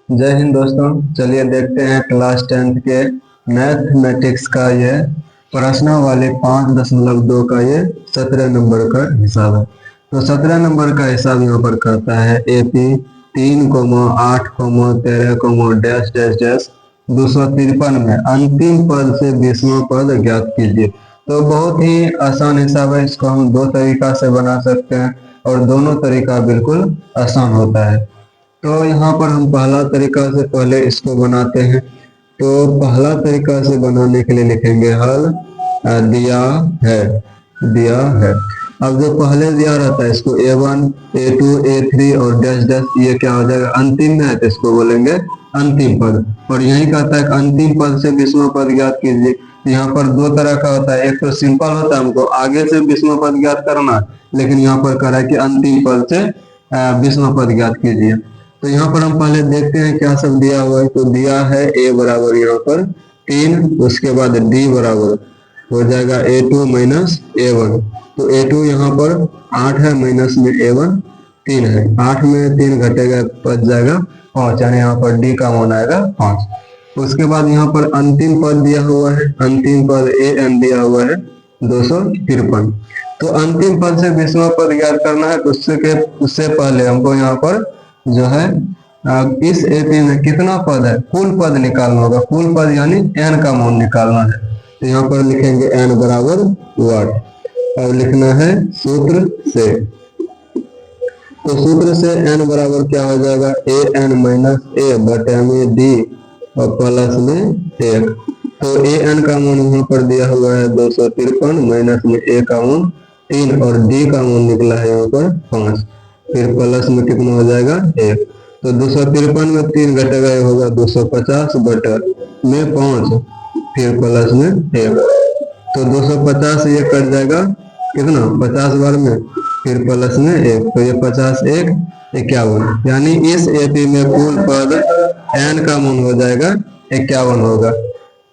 जय हिंद दोस्तों। चलिए देखते हैं क्लास 10th के मैथमेटिक्स का ये प्रश्न वाले 5.2 का ये 17 नंबर का हिसाब है। तो 17 नंबर का हिसाब यहाँ पर करता है AP 3, 8, 13, डैश डैश 253 में अंतिम पद से 20वां पद ज्ञात कीजिए। तो बहुत ही आसान हिसाब है। इसको हम दो तरीका से बना सकते हैं और दोनों तरीका बिल्कुल आसान होता है। तो यहाँ पर हम पहला तरीका से पहले इसको बनाते हैं। तो पहला तरीका से बनाने के लिए लिखेंगे हल दिया है। अब जो पहले दिया रहता है इसको A1, A2, A3 और डैश डैश, ये क्या हो जाएगा, अंतिम में है तो इसको बोलेंगे अंतिम पद। और यही कहता है कि अंतिम पद से 20वां पद ज्ञात कीजिए। यहाँ पर दो तरह का होता है, एक तो सिंपल होता है हमको आगे से 20वां पद ज्ञात करना, लेकिन यहाँ पर कह रहा है कि अंतिम पद से 20वां पद ज्ञात कीजिए। तो यहाँ पर हम पहले देखते हैं क्या सब दिया हुआ है। तो दिया है A बराबर यहाँ पर 3, उसके बाद D बराबर हो जाएगा A2 माइनस A1। तो A2 यहाँ पर 8 है, माइनस में A1 3 है। 8 में 3 घटेगा, बच जाएगा 5, यानी यहाँ पर D का मान आएगा 5। उसके बाद यहाँ पर अंतिम पद दिया हुआ है, अंतिम पद AN दिया हुआ है 253। तो अंतिम पद से 20वां पद ज्ञात करना है। तो उससे पहले हमको यहाँ पर जो है इस AP में कितना पद है, कुल पद निकालना होगा। कुल पद यानी n का मान निकालना है। तो यहाँ पर लिखेंगे n बराबर वाट। अब लिखना है सूत्र से। तो सूत्र से n बराबर क्या हो जाएगा, AN माइनस A बटे में D और प्लस में 1। तो AN का मान यहाँ पर दिया हुआ है 253, माइनस में A का मान 3 और D का मान निकला है यहाँ पर 5। फिर प्लस में कितना हो जाएगा 1। तो 253 में 3 घटेगा, ये होगा 250 बटे में 5, फिर प्लस में 1। तो 250 ये कट जाएगा कितना, 50 बार में, फिर प्लस में 1। तो ये 50 1 51, यानी इस AP में कुल पद n का मान हो जाएगा 51 होगा।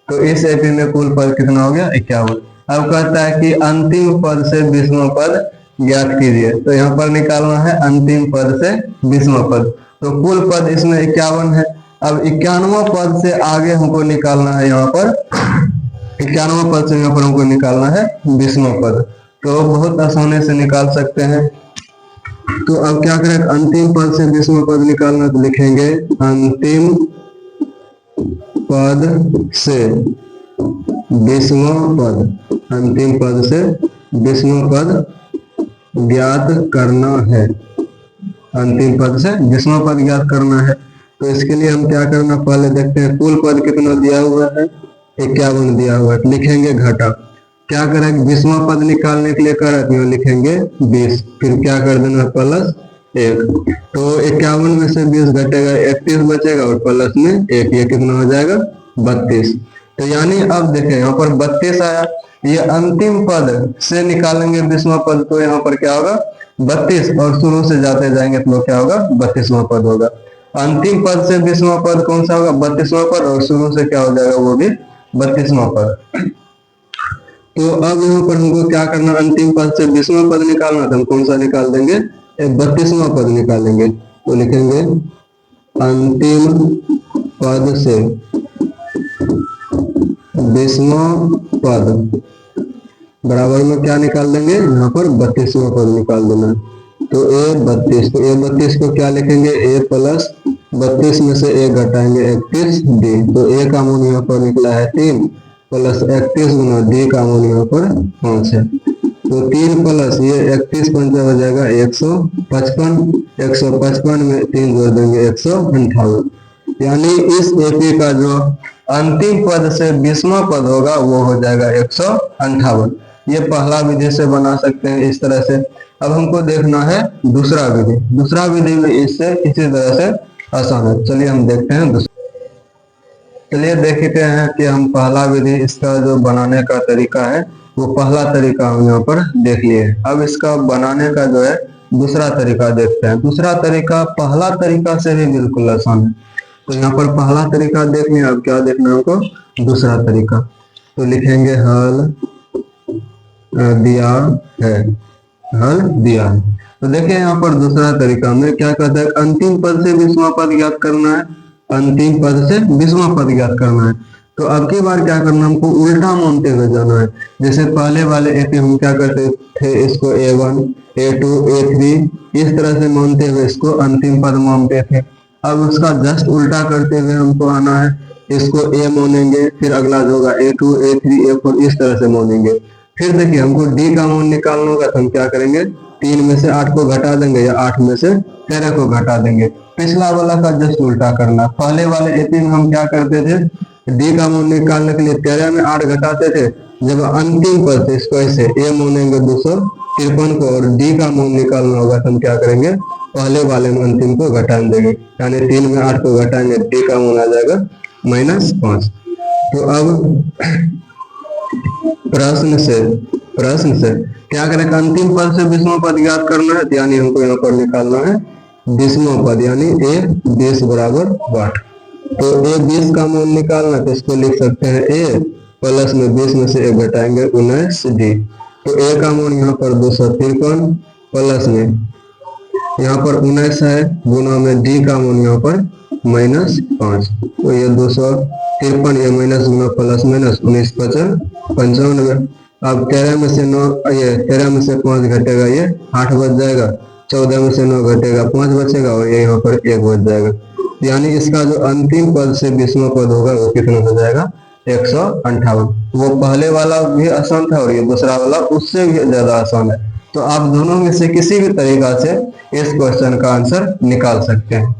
तो इस AP में कुल पद कितना हो गया, 51। अब कहता है कि अंतिम पद से 20वां पद ज्ञात कीजिए। तो यहाँ पर निकालना है अंतिम पद से 20वां पद। तो कुल पद इसमें 51 है। अब 91वां पद से आगे हमको निकालना है, यहाँ पर 91वां पद से यहाँ पर हमको निकालना है 20वां पद। तो बहुत आसानी से निकाल सकते हैं। तो अब क्या करें, अंतिम पद से 20वां पद निकालना। तो लिखेंगे अंतिम पद से 20वां पद, अंतिम पद से 20वां पद ज्ञात करना है। अंतिम पद से 20वां पद ज्ञात करना है। तो इसके लिए हम क्या करना, पहले देखते हैं कुल पद कितना दिया हुआ है, 51 दिया हुआ है। लिखेंगे घटा, क्या करेंगे 20वां पद निकालने के लिए करें, लिखेंगे 20, फिर क्या कर देना प्लस 1। तो 51 में से 20 घटेगा, 31 बचेगा और प्लस में 1, ये कितना हो जाएगा 32। तो यानी अब देखें यहाँ पर 32 आया। ये अंतिम पद से निकालेंगे 20वां पद, तो यहाँ पर क्या होगा 32, और शुरू से जाते जाएंगे तो क्या होगा 32वां पद होगा। अंतिम पद से 20वां पद कौन सा होगा, 32वां पद, और शुरू से क्या हो जाएगा वो भी 32वां पद। तो अब यहाँ पर हमको क्या करना, अंतिम पद से 20वां पद निकालना। तो हम कौन सा निकाल देंगे, 32वां पद निकालेंगे। तो लिखेंगे अंतिम पद से 20वां पद बराबर में क्या निकाल देंगे, यहाँ पर 32वां पद निकाल देना। तो A32, तो A32 को क्या लिखेंगे, A प्लस 32 में से 1 घटाएंगे 31 D। तो A का मान यहाँ पर निकला है 3 प्लस 31 गुना D का मान यहाँ पर 5 है। तो 3 प्लस ये 31 पंचा हो जाएगा 155, 155 में 3 जोड़ देंगे 158। यानी इस AP का जो अंतिम पद से 20वां पद होगा वो हो जाएगा 158। ये पहला विधि से बना सकते हैं इस तरह से। अब हमको देखना है दूसरा विधि। दूसरा विधि में इससे इसी तरह से आसान है। चलिए हम देखते हैं चलिए देखते हैं कि हम पहला विधि, इसका जो बनाने का तरीका है वो पहला तरीका हम यहाँ पर देख लिए। अब इसका बनाने का जो है दूसरा तरीका देखते हैं। दूसरा तरीका पहला तरीका से भी बिल्कुल आसान है। तो यहाँ पर पहला तरीका देख लिया, अब क्या देखना है हमको, दूसरा तरीका। तो लिखेंगे हल दिया है, हल दिया है। तो देखिए यहाँ पर दूसरा तरीका में क्या कहता है, अंतिम पद से 20वां पद ज्ञात करना है। अंतिम पद से 20वां पद ज्ञात करना है। तो अब की बार क्या करना, हमको उल्टा मानते हुए जाना है। जैसे पहले वाले ए पे हम क्या करते थे, इसको A1 A2 A3 इस तरह से मानते हुए इसको अंतिम पद मानते थे। अब उसका जस्ट उल्टा करते हुए हमको आना है, इसको A मानेंगे, फिर अगला जो होगा A2 A3 A4 इस तरह से मानेंगे। फिर देखिए हमको D का मान निकालना होगा, तो हम क्या करेंगे, 3 में से 8 को घटा देंगे या 8 में से 13 को घटा देंगे। पिछला वाला का जस्ट उल्टा करना। पहले वाले एपी में हम क्या करते थे, डी का मान निकालने के लिए 13 में 8 घटाते थे। जब अंतिम पद से इसको ऐसे ए मानेंगे 253 को और डी का मान निकालना होगा, तो हम क्या करेंगे, पहले वाले में अंतिम को घटा देंगे, यानी 3 में 8 को घटाएंगे, डी का मान आ जाएगा -5। तो अब प्रश्न से क्या करें, अंतिम पद से 20वां पद ज्ञात करना है, यानी हमको यहाँ पर निकालना है 20वां पद, यानी a 20 बराबर 8। तो a 20 का मान निकालना, तो इसको लिख सकते हैं a प्लस में 20 में से 1 घटाएंगे 19d। तो a का मान यहाँ पर 253 प्लस में यहाँ पर 19 है, गुना में d का मान यहाँ पर -5। तो ये 253, ये माइनस गुना प्लस माइनस 19 5 95। अब 13 में से 9, ये 13 में से 5 घटेगा, ये 8 बच जाएगा। 14 में से 9 घटेगा, 5 बचेगा और ये यहाँ पर 1 बच जाएगा। यानी इसका जो अंतिम पद से 20वां पद होगा वो कितना हो जाएगा, 158। वो पहले वाला भी आसान था और ये दूसरा वाला उससे भी ज्यादा आसान है। तो आप दोनों में से किसी भी तरीका से इस क्वेश्चन का आंसर निकाल सकते हैं।